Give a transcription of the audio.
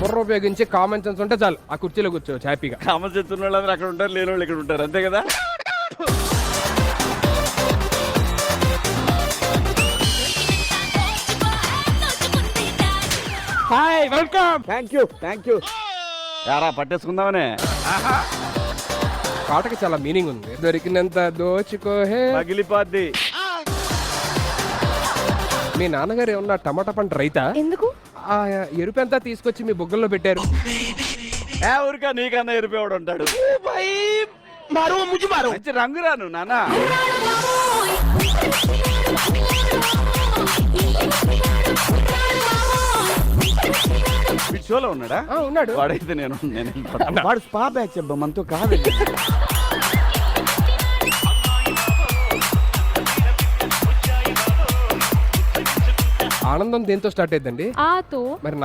బుర్ర ఉపయోగించి common sense ఉంటే చాలు ఆ కుర్చీలో కూర్చోవచ్చు హ్యాపీగా. కామన్ సెన్స్ ఉన్న వాళ్ళందరూ అక్కడ ఉంటారు, లేని వాళ్ళు ఇక్కడ ఉంటారు, అంతే కదా. Hi welcome. Thank you. యారా పట్టేసుకుందామనే. పాటకి చాలా మీనింగ్ ఉంది. దొరికినంత దోచుకోహే. పగిలిపోద్ది. మీ నాన్నగారు ఏమన్నా టమాటా పంట రైతా? ఎందుకు? ఆ ఎరుపెంతా తీసుకొచ్చి మీ బుగ్గల్లో పెట్టారు. ఊరికా నీకన్నా ఎరిపేవాడు ఉంటాడు. మంచి రంగు రాను నాన్న. షోలో ఉన్నాడా? ఉన్నాడు. వాడైతే నేను వాడు స్పా బ్యాచ్ అబ్బా, మనతో కాదు. ఆనందం దేంతో స్టార్ట్ అయ్యిందండి? ఆతో. మరి